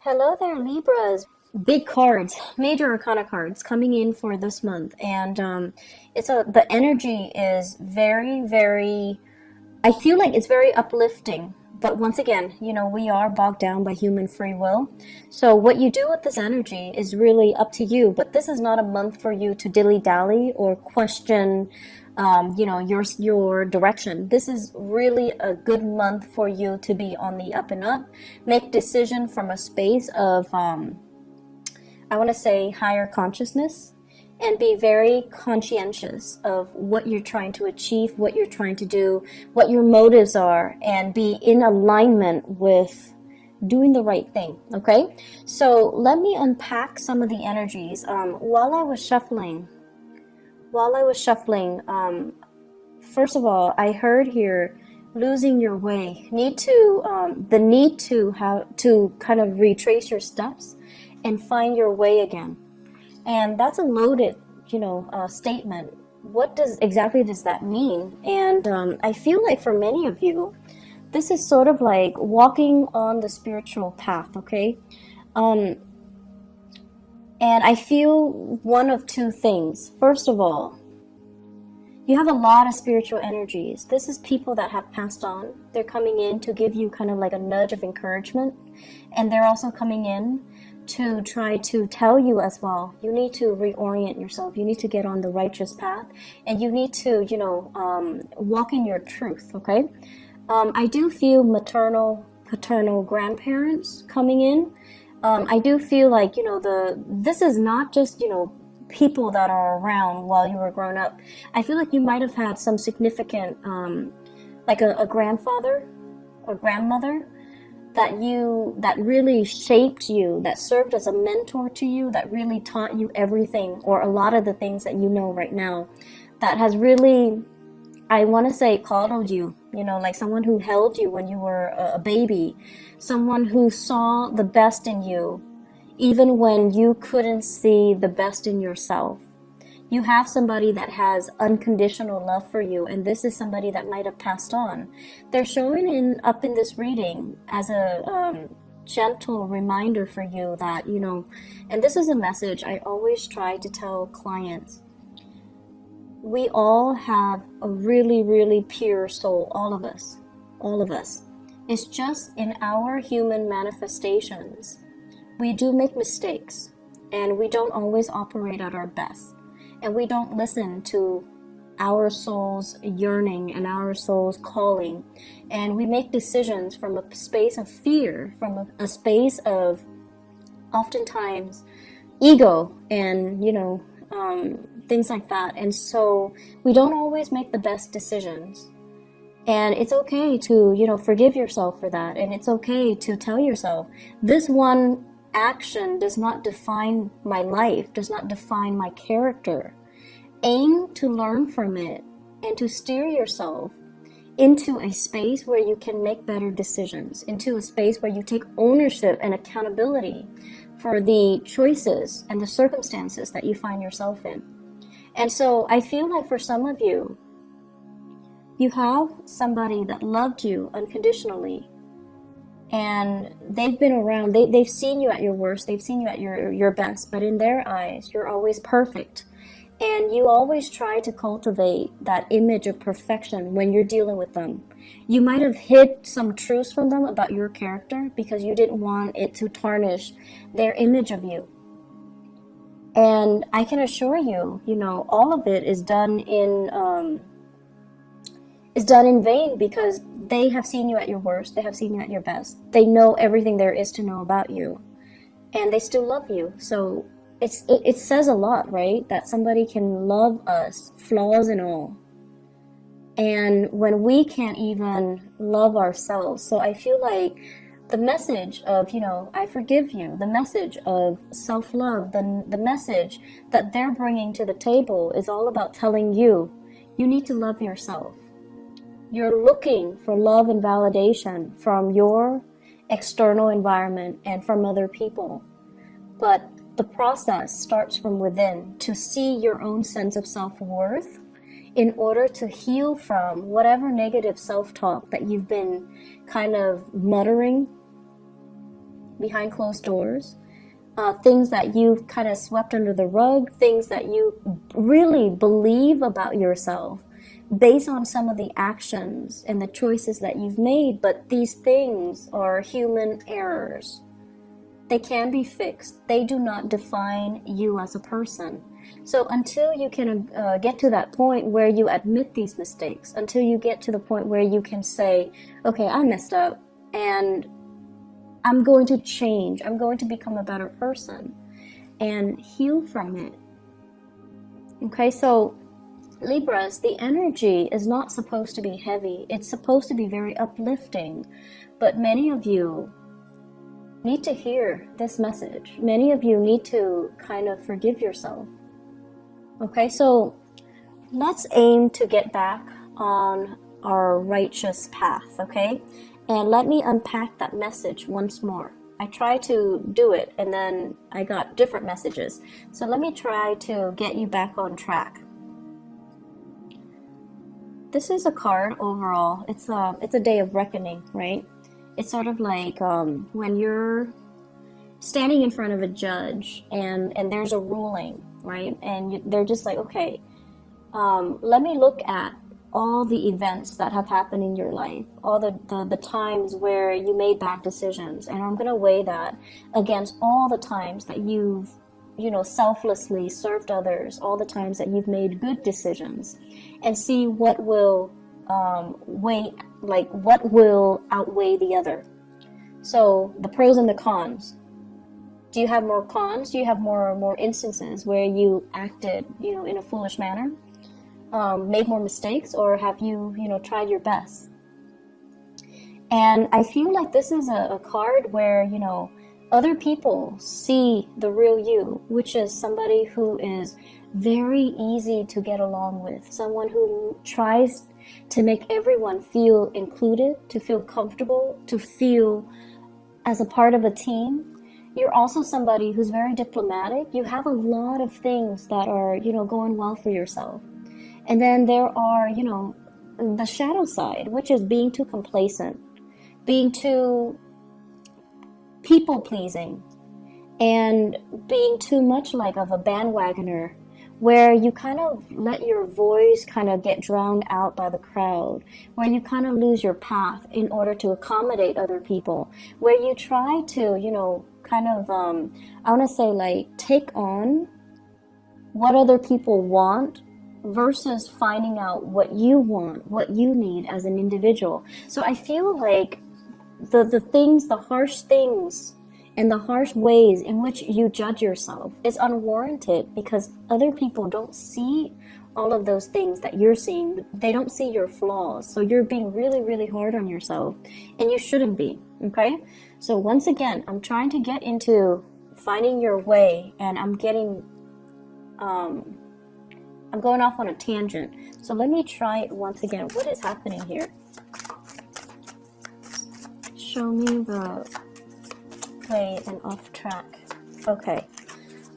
Hello there, Libras. Big cards, major arcana cards coming in for this month, and the energy is very. I feel like it's very uplifting. But once again, we are bogged down by human free will. So what you do with this energy is really up to you. But this is not a month for you to dilly dally or question, your direction. This is really a good month for you to be on the up and up. Make decision from a space of, I want to say, higher consciousness, and be very conscientious of what you're trying to achieve, what you're trying to do, what your motives are, and be in alignment with doing the right thing. Okay, so let me unpack some of the energies. While I was shuffling, first of all, I heard here losing your way, the need to have to kind of retrace your steps and find your way again. And that's a loaded, statement. What exactly does that mean? And I feel like for many of you, this is sort of like walking on the spiritual path, okay? And I feel one of two things. First of all, you have a lot of spiritual energies. This is people that have passed on. They're coming in to give you kind of like a nudge of encouragement. And they're also coming in to try to tell you as well, you need to reorient yourself. You need to get on the righteous path. And you need to, walk in your truth, okay? I do feel maternal, paternal grandparents coming in. I do feel like, this is not just, people that are around while you were growing up. I feel like you might have had some significant, like a grandfather or grandmother that really shaped you, that served as a mentor to you, that really taught you everything or a lot of the things that you know right now, that has really, I want to say, coddled you, like someone who held you when you were a baby, someone who saw the best in you, even when you couldn't see the best in yourself. You have somebody that has unconditional love for you, and this is somebody that might have passed on. They're showing up in this reading as a gentle reminder for you that, and this is a message I always try to tell clients. We all have a really pure soul, all of us. It's just in our human manifestations, we do make mistakes, and we don't always operate at our best. And we don't listen to our soul's yearning and our soul's calling. And we make decisions from a space of fear, from a space of oftentimes ego and, things like that. And so we don't always make the best decisions. And it's okay to, forgive yourself for that. And it's okay to tell yourself, this one action does not define my life, does not define my character. Aim to learn from it and to steer yourself into a space where you can make better decisions, into a space where you take ownership and accountability for the choices and the circumstances that you find yourself in. And so I feel like for some of you, you have somebody that loved you unconditionally, and they've been around, they've seen you at your worst, they've seen you at your best, but in their eyes, you're always perfect. And you always try to cultivate that image of perfection when you're dealing with them. You might have hid some truths from them about your character because you didn't want it to tarnish their image of you. And I can assure you, all of it is done in vain, because they have seen you at your worst, they have seen you at your best. They know everything there is to know about you, and they still love you. So it says a lot, right? That somebody can love us, flaws and all. And when we can't even love ourselves. So I feel like the message of, I forgive you, the message of self-love, the message that they're bringing to the table is all about telling you, you need to love yourself. You're looking for love and validation from your external environment and from other people. But the process starts from within, to see your own sense of self-worth in order to heal from whatever negative self-talk that you've been kind of muttering behind closed doors, things that you've kind of swept under the rug, things that you really believe about yourself based on some of the actions and the choices that you've made. But these things are human errors. They can be fixed. They do not define you as a person. So until you can get to that point where you admit these mistakes, until you get to the point where you can say, okay, I messed up and I'm going to change. I'm going to become a better person and heal from it. Okay, so Libras, the energy is not supposed to be heavy. It's supposed to be very uplifting. But many of you need to hear this message. Many of you need to kind of forgive yourself. Okay, so let's aim to get back on our righteous path, okay? And let me unpack that message once more. I tried to do it and then I got different messages. So let me try to get you back on track. This is a card overall. It's a day of reckoning, right? It's sort of like when you're standing in front of a judge and there's a ruling, right? And they're just like, okay, let me look at all the events that have happened in your life, all the times where you made bad decisions, and I'm going to weigh that against all the times that you've, selflessly served others, all the times that you've made good decisions, and see what will what will outweigh the other. So the pros and the cons. Do you have more cons? Do you have more instances where you acted, in a foolish manner, made more mistakes, or have you, tried your best? And I feel like this is a card where, other people see the real you, which is somebody who is very easy to get along with, someone who tries to make everyone feel included, to feel comfortable, to feel as a part of a team. You're also somebody who's very diplomatic. You have a lot of things that are, going well for yourself. And then there are, the shadow side, which is being too complacent, being too people-pleasing, and being too much like of a bandwagoner, where you kind of let your voice kind of get drowned out by the crowd, where you kind of lose your path in order to accommodate other people, where you try to, I want to say like take on what other people want versus finding out what you want, what you need as an individual. So I feel like the harsh things and the harsh ways in which you judge yourself is unwarranted, because other people don't see all of those things that you're seeing. They don't see your flaws. So you're being really, really hard on yourself, and you shouldn't be, okay? So once again, I'm trying to get into finding your way, and I'm going off on a tangent. So let me try it once again. What is happening here? Show me the way and off track.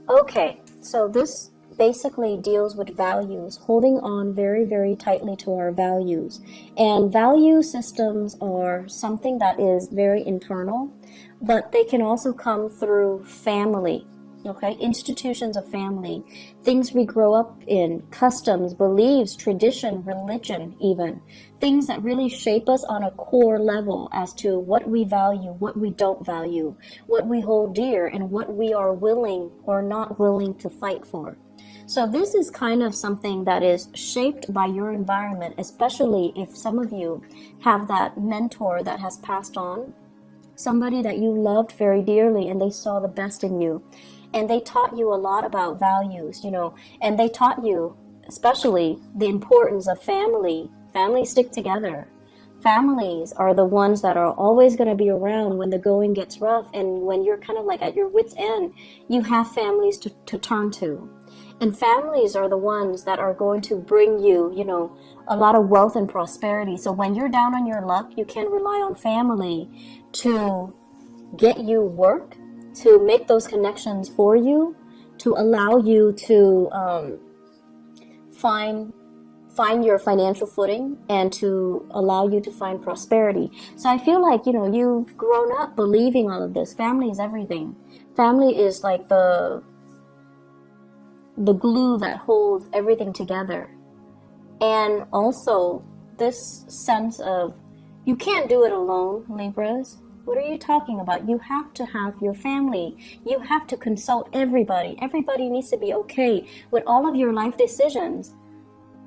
Okay, so this basically deals with values, holding on very, very tightly to our values. And value systems are something that is very internal, but they can also come through family. Okay, institutions of family, things we grow up in, customs, beliefs, tradition, religion, even things that really shape us on a core level as to what we value, what we don't value, what we hold dear, and what we are willing or not willing to fight for. So this is kind of something that is shaped by your environment, especially if some of you have that mentor that has passed on, somebody that you loved very dearly and they saw the best in you. And they taught you a lot about values, and they taught you especially the importance of family. Families stick together. Families are the ones that are always going to be around when the going gets rough, and when you're kind of like at your wit's end, you have families to turn to. And families are the ones that are going to bring you, a lot of wealth and prosperity. So when you're down on your luck, you can rely on family to get you work, to make those connections for you, to allow you to find find your financial footing and to allow you to find prosperity. So I feel like, you've grown up believing all of this. Family is everything. Family is like the glue that holds everything together. And also this sense of, you can't do it alone, Libras. What are you talking about? You have to have your family. You have to consult everybody. Everybody needs to be okay with all of your life decisions.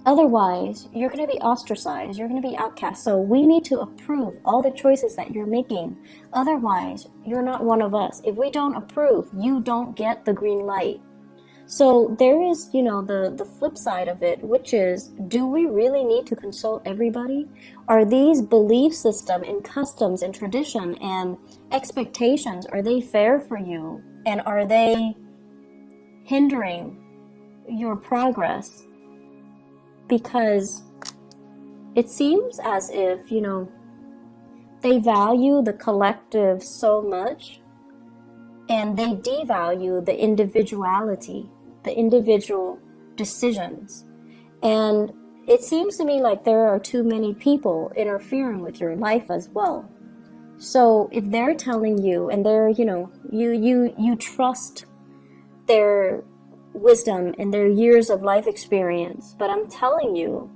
Otherwise, you're going to be ostracized. You're going to be outcast. So we need to approve all the choices that you're making. Otherwise, you're not one of us. If we don't approve, you don't get the green light. So there is, the flip side of it, which is, do we really need to consult everybody? Are these belief system and customs and tradition and expectations, are they fair for you? And are they hindering your progress? Because it seems as if, they value the collective so much and they devalue the individuality, the individual decisions. And it seems to me like there are too many people interfering with your life as well. So if they're telling you and they're, you trust their wisdom and their years of life experience, but I'm telling you,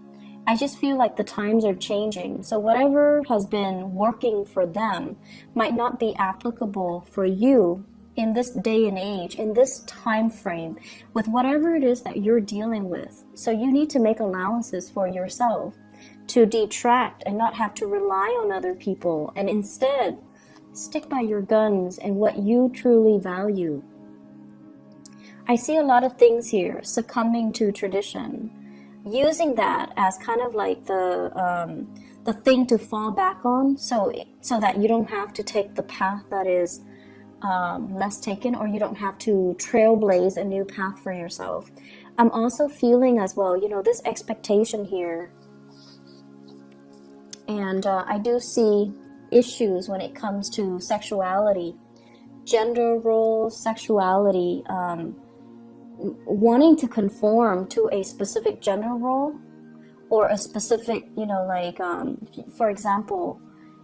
I just feel like the times are changing. So whatever has been working for them might not be applicable for you in this day and age, in this time frame, with whatever it is that you're dealing with. So you need to make allowances for yourself to detract and not have to rely on other people, and instead stick by your guns and what you truly value. I see a lot of things here succumbing to tradition, using that as kind of like the thing to fall back on, so that you don't have to take the path that is less taken, or you don't have to trailblaze a new path for yourself. I'm also feeling as well, this expectation here, and I do see issues when it comes to sexuality, gender roles, sexuality, wanting to conform to a specific gender role or a specific, for example,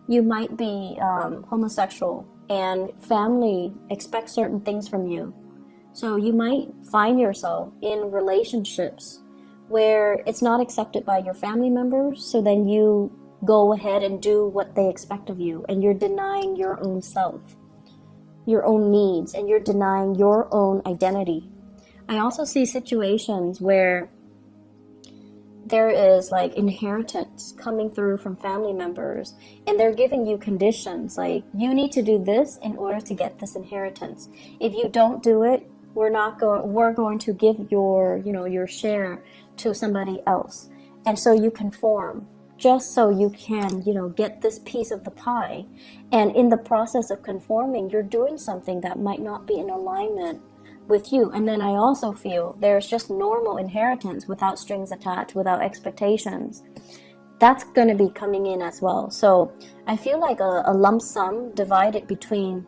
you might be homosexual and family expects certain things from you. So you might find yourself in relationships where it's not accepted by your family members, so then you go ahead and do what they expect of you, and you're denying your own self, your own needs, and you're denying your own identity. I also see situations where there is like inheritance coming through from family members, and they're giving you conditions like, you need to do this in order to get this inheritance. If you don't do it, we're going to give your share to somebody else. And so you conform just so you can, get this piece of the pie. And in the process of conforming, you're doing something that might not be in alignment with you. And then I also feel there's just normal inheritance without strings attached, without expectations. That's going to be coming in as well. So I feel like a lump sum divided between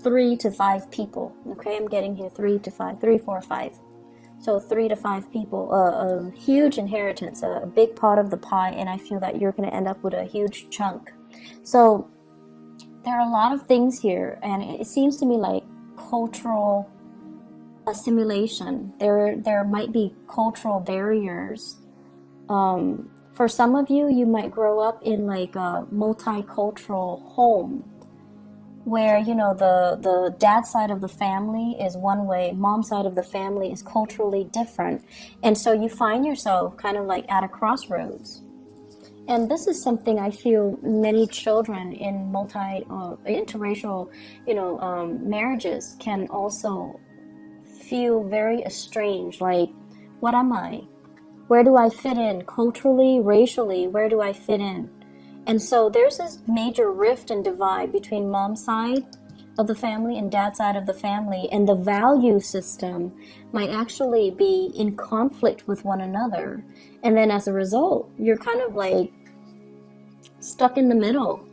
3 to 5 people. Okay, I'm getting here 3 to 5, 3, 4, 5. So 3 to 5 people, a huge inheritance, a big part of the pie, and I feel that you're going to end up with a huge chunk. So there are a lot of things here, and it seems to me like cultural assimilation. There might be cultural barriers. For some of you, you might grow up in like a multicultural home where, the dad side of the family is one way, mom side of the family is culturally different. And so you find yourself kind of like at a crossroads. And this is something I feel many children in interracial, marriages can also feel very estranged. Like, what am I? Where do I fit in culturally, racially? Where do I fit in? And so there's this major rift and divide between mom's side of the family and dad's side of the family, and the value system might actually be in conflict with one another. And then as a result, you're kind of like stuck in the middle.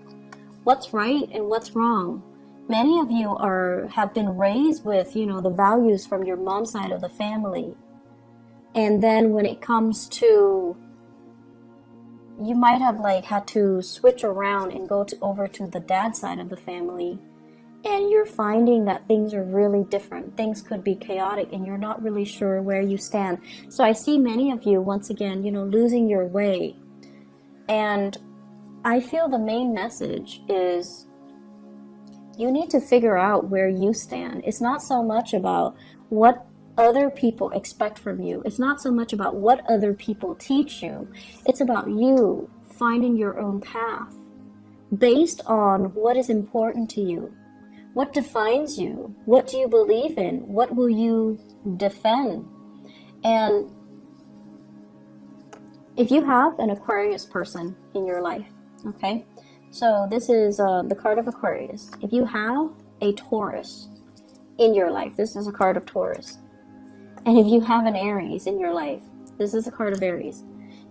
What's right and what's wrong? Many of you have been raised with, the values from your mom's side of the family. And then when it comes to you might have like had to switch around and go over to the dad side of the family, and you're finding that things are really different. Things could be chaotic and you're not really sure where you stand. So I see many of you, once again, losing your way. And I feel the main message is you need to figure out where you stand. It's not so much about what other people expect from you. It's not so much about what other people teach you. It's about you finding your own path based on what is important to you. What defines you? What do you believe in? What will you defend? And if you have an Aquarius person in your life, okay? So this is the card of Aquarius. If you have a Taurus in your life, this is a card of Taurus. And if you have an Aries in your life, this is a card of Aries.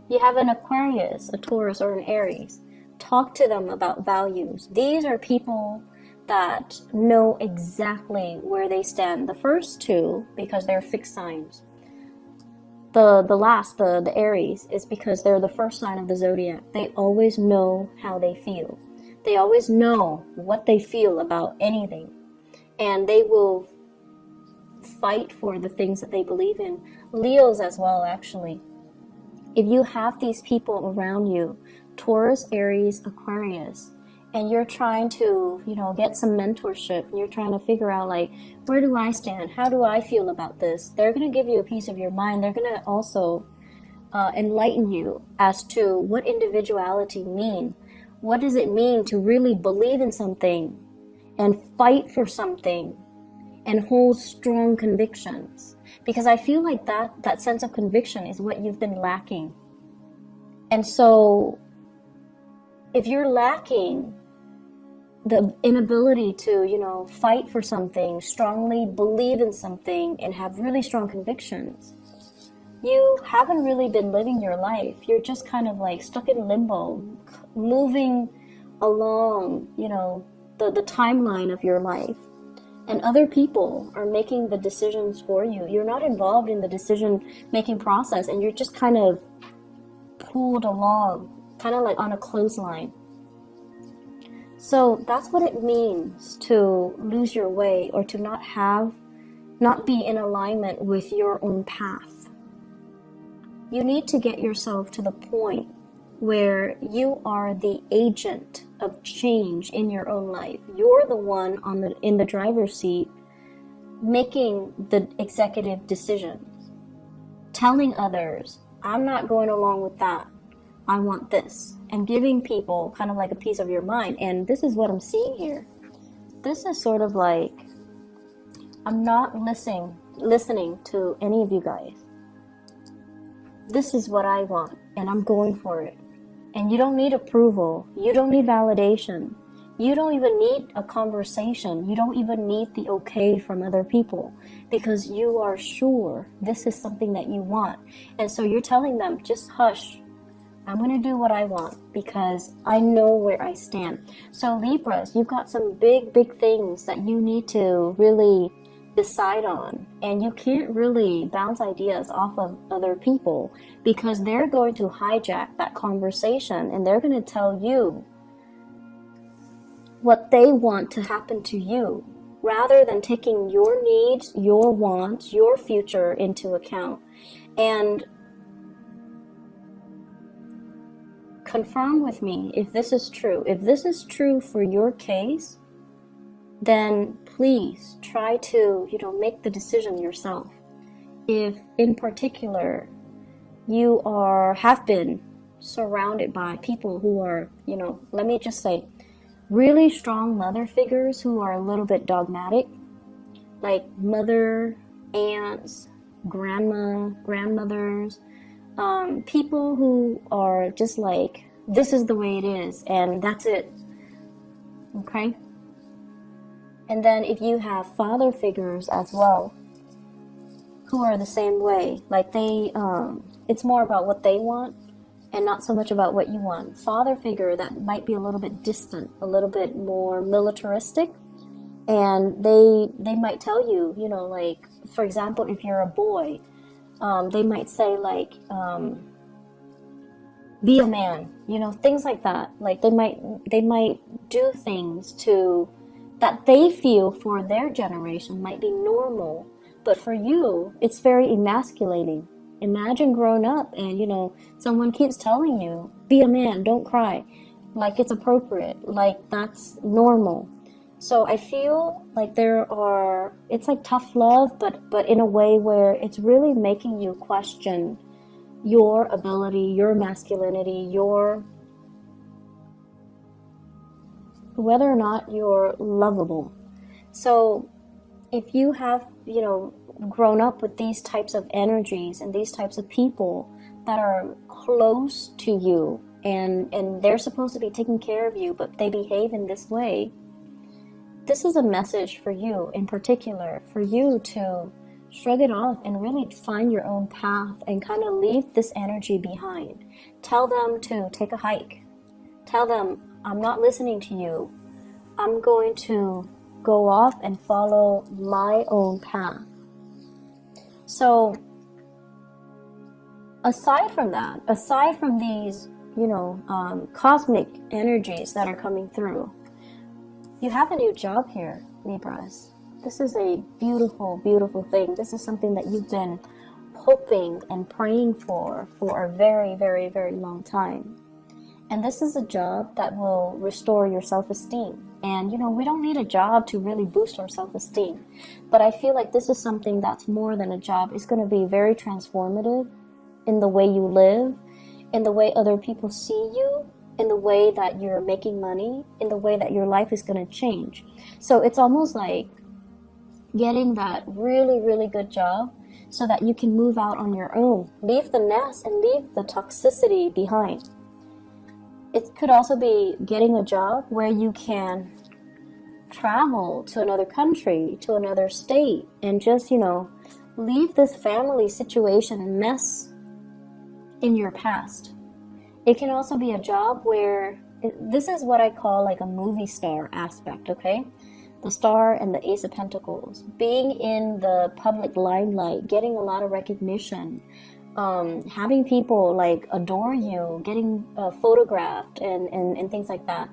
If you have an Aquarius, a Taurus, or an Aries, talk to them about values. These are people that know exactly where they stand. The first two, because they're fixed signs. The Aries, is because they're the first sign of the zodiac. They always know how they feel. They always know what they feel about anything. And they will fight for the things that they believe in. Leos as well, actually. If you have these people around you, Taurus, Aries, Aquarius, and you're trying to, get some mentorship, and you're trying to figure out, like, where do I stand? How do I feel about this? They're going to give you a piece of your mind. They're going to also enlighten you as to what individuality means. What does it mean to really believe in something and fight for something and hold strong convictions? Because I feel like that sense of conviction is what you've been lacking. And so if you're lacking the inability to, fight for something, strongly believe in something, and have really strong convictions, you haven't really been living your life. You're just kind of like stuck in limbo, moving along, the timeline of your life. And other people are making the decisions for you. You're not involved in the decision-making process, and you're just kind of pulled along, kind of like on a clothesline. So that's what it means to lose your way, or to not be in alignment with your own path. You need to get yourself to the point where you are the agent of change in your own life. You're the one in the driver's seat, making the executive decisions, telling others, I'm not going along with that. I want this, and giving people kind of like a piece of your mind. And this is what I'm seeing here. This is sort of like, I'm not listening to any of you guys. This is what I want, and I'm going for it. And you don't need approval. You don't need validation. You don't even need a conversation. You don't even need the okay from other people, because you are sure this is something that you want. And so you're telling them, just hush. I'm going to do what I want because I know where I stand. So Libras, you've got some big, big things that you need to really decide on. And you can't really bounce ideas off of other people, because they're going to hijack that conversation, and they're going to tell you what they want to happen to you, rather than taking your needs, your wants, your future into account. And confirm with me if this is true. If this is true for your case, then please try to, make the decision yourself. If in particular you have been surrounded by people who are, let me just say, really strong mother figures who are a little bit dogmatic, like mother, aunts, grandmothers, people who are just like, this is the way it is, and that's it. Okay? And then if you have father figures as well, who are the same way, like they, it's more about what they want and not so much about what you want. Father figure that might be a little bit distant, a little bit more militaristic, and they might tell you, like, for example, if you're a boy, they might say like, be a man, things like that. Like they might do things to that they feel for their generation might be normal, but for you it's very emasculating. Imagine growing up and someone keeps telling you, be a man, don't cry, like it's appropriate, like that's normal. So I feel like it's like tough love, but in a way where it's really making you question your ability, your masculinity, your whether or not you're lovable. So if you have, grown up with these types of energies and these types of people that are close to you, and they're supposed to be taking care of you, but they behave in this way, this is a message for you in particular, for you to shrug it off and really find your own path and kind of leave this energy behind. Tell them to take a hike. Tell them, I'm not listening to you. I'm going to go off and follow my own path. So aside from that, aside from these, cosmic energies that are coming through, you have a new job here, Libras. This is a beautiful, beautiful thing. This is something that you've been hoping and praying for a very, very, very long time. And this is a job that will restore your self-esteem. And, we don't need a job to really boost our self-esteem. But I feel like this is something that's more than a job. It's going to be very transformative in the way you live, in the way other people see you, in the way that you're making money, in the way that your life is going to change. So it's almost like getting that really, really good job so that you can move out on your own. Leave the nest and leave the toxicity behind. It could also be getting a job where you can travel to another country, to another state, and just, leave this family situation and mess in your past. It can also be a job where, this is what I call like a movie star aspect, okay? The star and the Ace of Pentacles. Being in the public limelight, getting a lot of recognition, having people like adore you, getting photographed and things like that.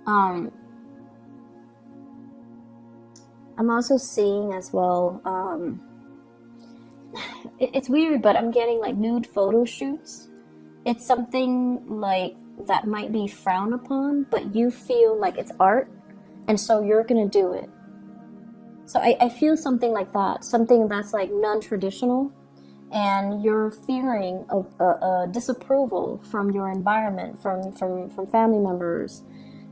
I'm also seeing as well, it's weird, but I'm getting like nude photo shoots. It's something like that might be frowned upon, but you feel like it's art, and so you're gonna do it. So I feel something like that, something that's like non-traditional, and you're fearing a disapproval from your environment, from family members,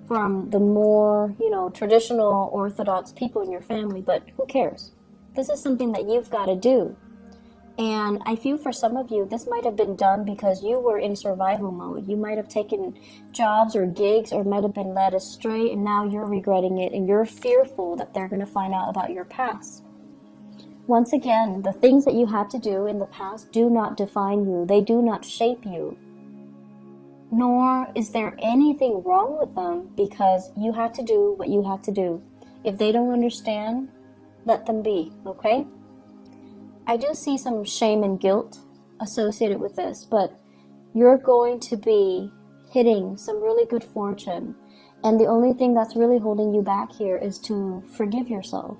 from the more, traditional Orthodox people in your family, but who cares? This is something that you've got to do. And I feel for some of you, this might have been done because you were in survival mode. You might have taken jobs or gigs or might have been led astray, and now you're regretting it and you're fearful that they're going to find out about your past. Once again, the things that you had to do in the past do not define you. They do not shape you. Nor is there anything wrong with them, because you had to do what you had to do. If they don't understand, let them be, okay? I do see some shame and guilt associated with this, but you're going to be hitting some really good fortune. And the only thing that's really holding you back here is to forgive yourself,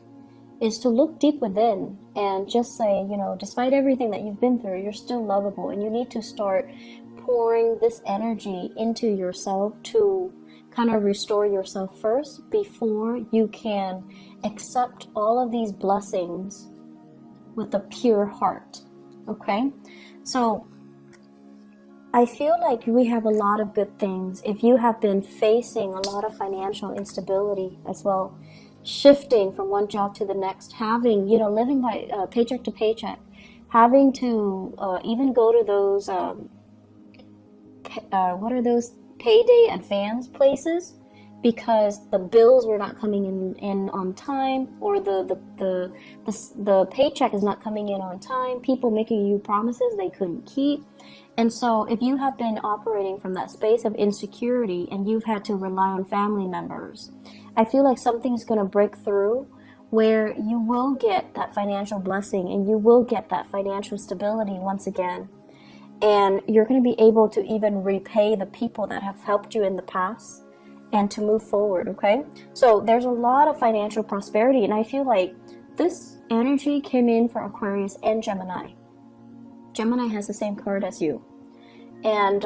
is to look deep within and just say, despite everything that you've been through, you're still lovable, and you need to start pouring this energy into yourself to kind of restore yourself first before you can accept all of these blessings with a pure heart. Okay? So I feel like we have a lot of good things. If you have been facing a lot of financial instability as well, shifting from one job to the next, having, living by paycheck to paycheck, having to even go to those, what are those payday advance places, because the bills were not coming in on time, or the paycheck is not coming in on time, people making you promises they couldn't keep. And so if you have been operating from that space of insecurity and you've had to rely on family members, I feel like something's going to break through where you will get that financial blessing and you will get that financial stability once again. And you're going to be able to even repay the people that have helped you in the past and to move forward, okay? So there's a lot of financial prosperity, and I feel like this energy came in for Aquarius and Gemini. Gemini has the same card as you. And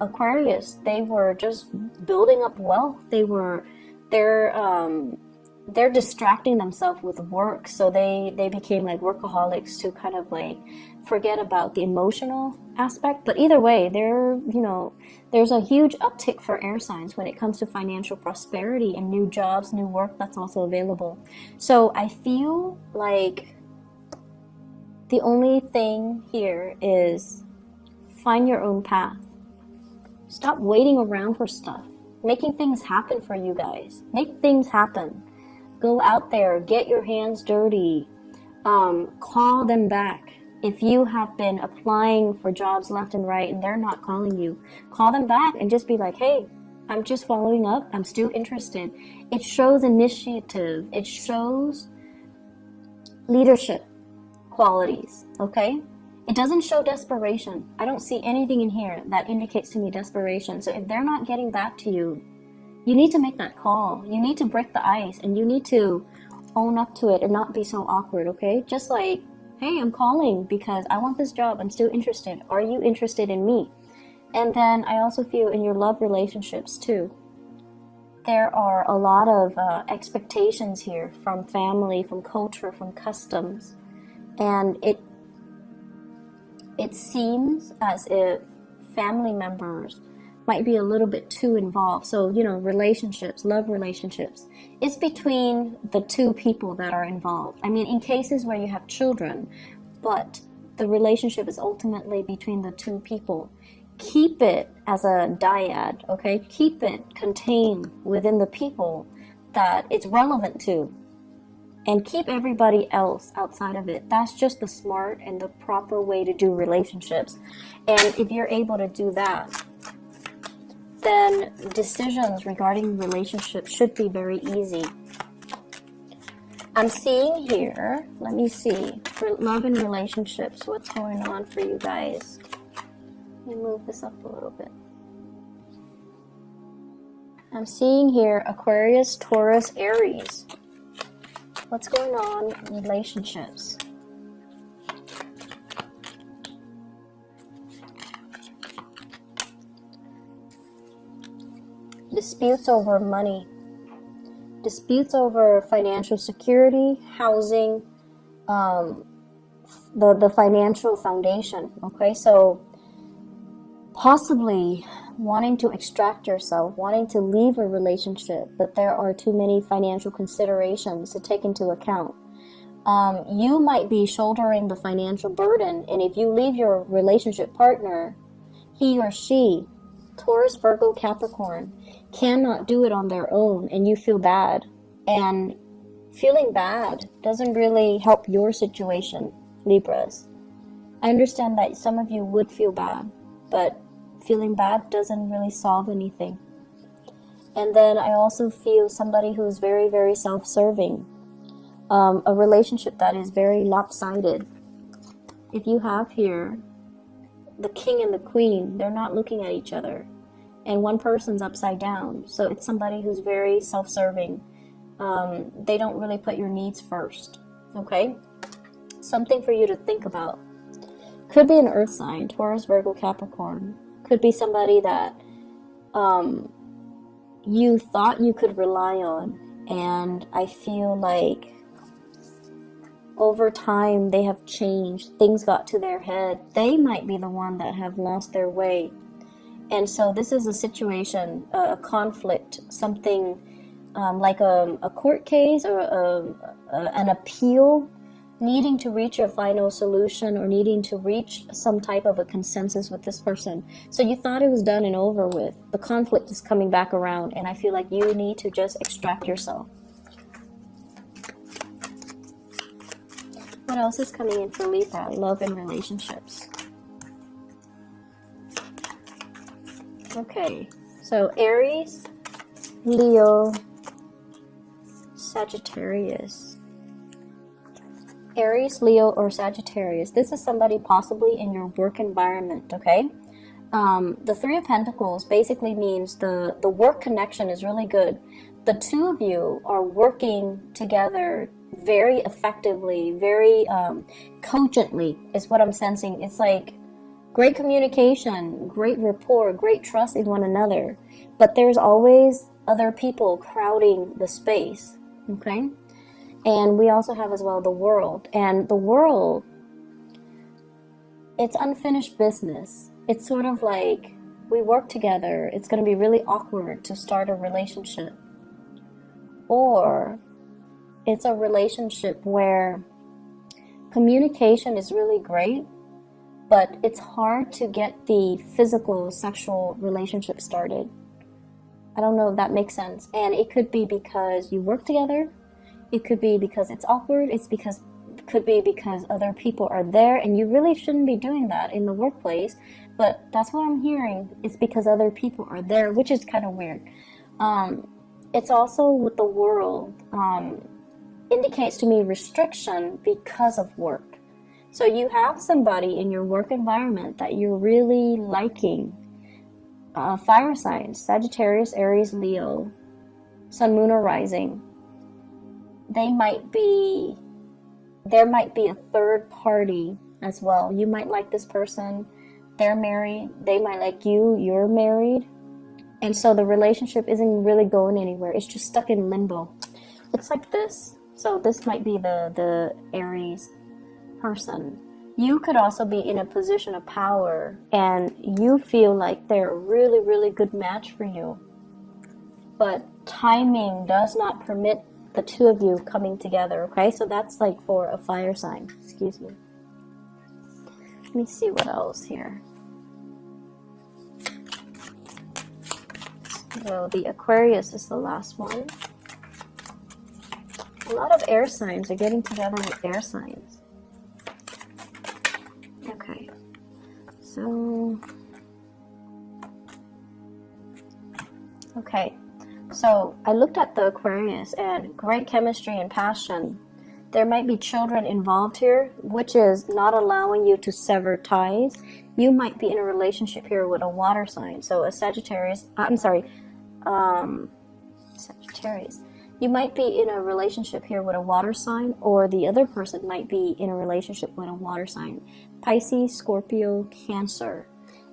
Aquarius, they were just building up wealth. They're distracting themselves with work, so they became like workaholics to kind of like forget about the emotional aspect. But either way, there's a huge uptick for air signs when it comes to financial prosperity and new jobs, new work that's also available. So I feel like the only thing here is find your own path. Stop waiting around for stuff. Making things happen for you guys. Make things happen. Go out there, get your hands dirty. Call them back. If you have been applying for jobs left and right and they're not calling you, call them back and just be like, hey, I'm just following up. I'm still interested. It shows initiative. It shows leadership qualities, okay? It doesn't show desperation. I don't see anything in here that indicates to me desperation. So if they're not getting back to you, you need to make that call. You need to break the ice and you need to own up to it and not be so awkward, okay? Just like, hey, I'm calling because I want this job. I'm still interested. Are you interested in me? And then I also feel in your love relationships too. There are a lot of expectations here from family, from culture, from customs. And it seems as if family members might be a little bit too involved. So, relationships, love relationships, it's between the two people that are involved. I mean, in cases where you have children, but the relationship is ultimately between the two people. Keep it as a dyad, okay? Keep it contained within the people that it's relevant to. And keep everybody else outside of it. That's just the smart and the proper way to do relationships. And if you're able to do that, then decisions regarding relationships should be very easy. I'm seeing here, let me see, for love and relationships, what's going on for you guys? Let me move this up a little bit. I'm seeing here Aquarius, Taurus, Aries. What's going on in relationships? Disputes over money. Disputes over financial security, housing, the financial foundation. Okay, so possibly wanting to extract yourself, wanting to leave a relationship, but there are too many financial considerations to take into account. You might be shouldering the financial burden, and if you leave your relationship partner, he or she, Taurus, Virgo, Capricorn, cannot do it on their own, and you feel bad. And feeling bad doesn't really help your situation, Libras. I understand that some of you would feel bad, but feeling bad doesn't really solve anything. And then I also feel somebody who's very, very self-serving. A relationship that is very lopsided. If you have here the king and the queen, they're not looking at each other. And one person's upside down. So it's somebody who's very self-serving. They don't really put your needs first. Okay? Something for you to think about. Could be an earth sign, Taurus, Virgo, Capricorn. Could be somebody that you thought you could rely on. And I feel like over time they have changed. Things got to their head. They might be the one that have lost their way. And so this is a situation, a conflict, something like a court case or an appeal, needing to reach a final solution or needing to reach some type of a consensus with this person. So you thought it was done and over with. The conflict is coming back around, and I feel like you need to just extract yourself. What else is coming in for Libra? Love and relationships. Okay, so Aries, Leo, Sagittarius. Aries, Leo, or Sagittarius. This is somebody possibly in your work environment, okay? The Three of Pentacles basically means the work connection is really good. The two of you are working together very effectively, very cogently is what I'm sensing. It's like great communication, great rapport, great trust in one another. But there's always other people crowding the space, okay? And we also have as well the world. And the world, it's unfinished business. It's sort of like we work together. It's going to be really awkward to start a relationship. Or it's a relationship where communication is really great, but it's hard to get the physical sexual relationship started. I don't know if that makes sense. And it could be because you work together. It could be because it's awkward. Could be because other people are there, and you really shouldn't be doing that in the workplace. But that's what I'm hearing. It's because other people are there, which is kind of weird. It's also with the world, indicates to me restriction because of work. So you have somebody in your work environment that you're really liking. Fire signs, Sagittarius, Aries, Leo, Sun, Moon, or Rising. There might be a third party as well. You might like this person. They're married. They might like you. You're married. And so the relationship isn't really going anywhere. It's just stuck in limbo. It's like this. So this might be the Aries person. You could also be in a position of power and you feel like they're a really, really good match for you. But timing does not permit the two of you coming together, okay? So that's like for a fire sign. Excuse me. Let me see what else here. So the Aquarius is the last one. A lot of air signs are getting together with air signs. Okay. So... okay. So I looked at the Aquarius and great chemistry and passion. There might be children involved here, which is not allowing you to sever ties. You might be in a relationship here with a water sign. So a Sagittarius, Sagittarius. You might be in a relationship here with a water sign, or the other person might be in a relationship with a water sign. Pisces, Scorpio, Cancer.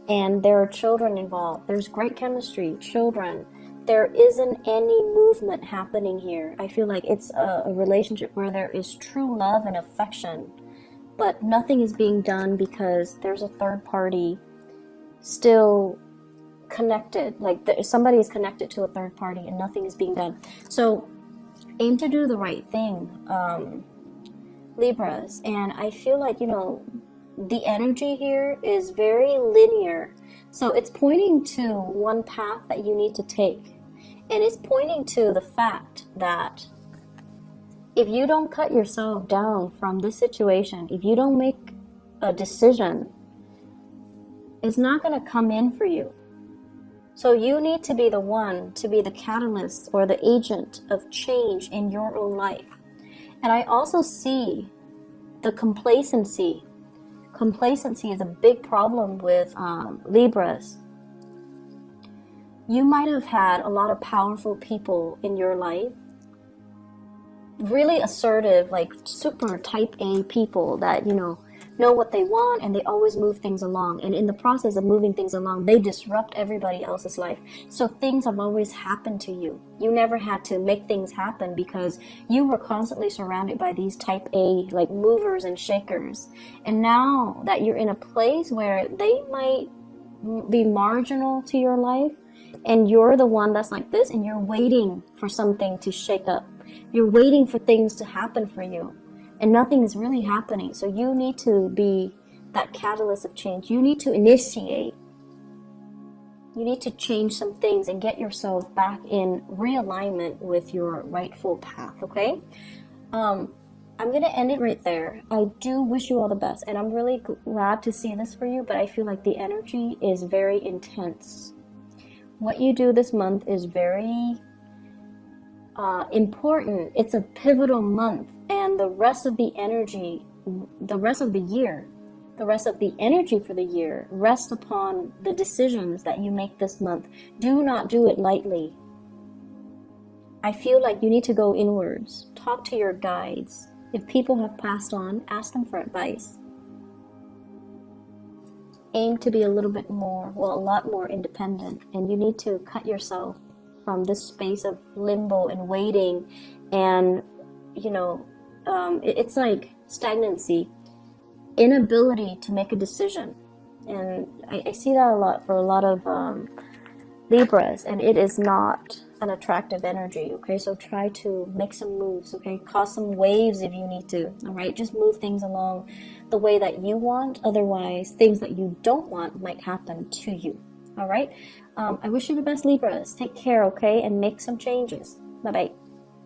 And there are children involved. There's great chemistry, children. There isn't any movement happening here. I feel like it's a relationship where there is true love and affection, but nothing is being done because there's a third party still connected. Like somebody is connected to a third party and nothing is being done. So aim to do the right thing, Libras. And I feel like, the energy here is very linear. So it's pointing to one path that you need to take. And it's pointing to the fact that if you don't cut yourself down from this situation, if you don't make a decision, it's not going to come in for you. So you need to be the one to be the catalyst or the agent of change in your own life. And I also see the complacency. Complacency is a big problem with Libras. You might have had a lot of powerful people in your life, really assertive, like super type A people that, know what they want and they always move things along. And in the process of moving things along, they disrupt everybody else's life. So things have always happened to you. You never had to make things happen because you were constantly surrounded by these type A, like movers and shakers. And now that you're in a place where they might be marginal to your life, and you're the one that's like this, and you're waiting for something to shake up. You're waiting for things to happen for you, and nothing is really happening. So you need to be that catalyst of change. You need to initiate. You need to change some things and get yourself back in realignment with your rightful path, okay? I'm going to end it right there. I do wish you all the best, and I'm really glad to see this for you, but I feel like the energy is very intense. What you do this month is very important. It's a pivotal month, and the rest of the energy, the rest of the year, the rest of the energy for the year rests upon the decisions that you make this month. Do not do it lightly. I feel like you need to go inwards. Talk to your guides. If people have passed on, ask them for advice. Aim to be a little bit more, well, a lot more independent, and you need to cut yourself from this space of limbo and waiting, and it's like stagnancy, inability to make a decision. And I see that a lot for a lot of Libras, and it is not an attractive energy. Okay, so try to make some moves. Okay, cause some waves if you need to. All right, just move things along the way that you want. Otherwise, things that you don't want might happen to you. All right, I wish you the best, Libras. Take care, okay, and make some changes. Bye bye.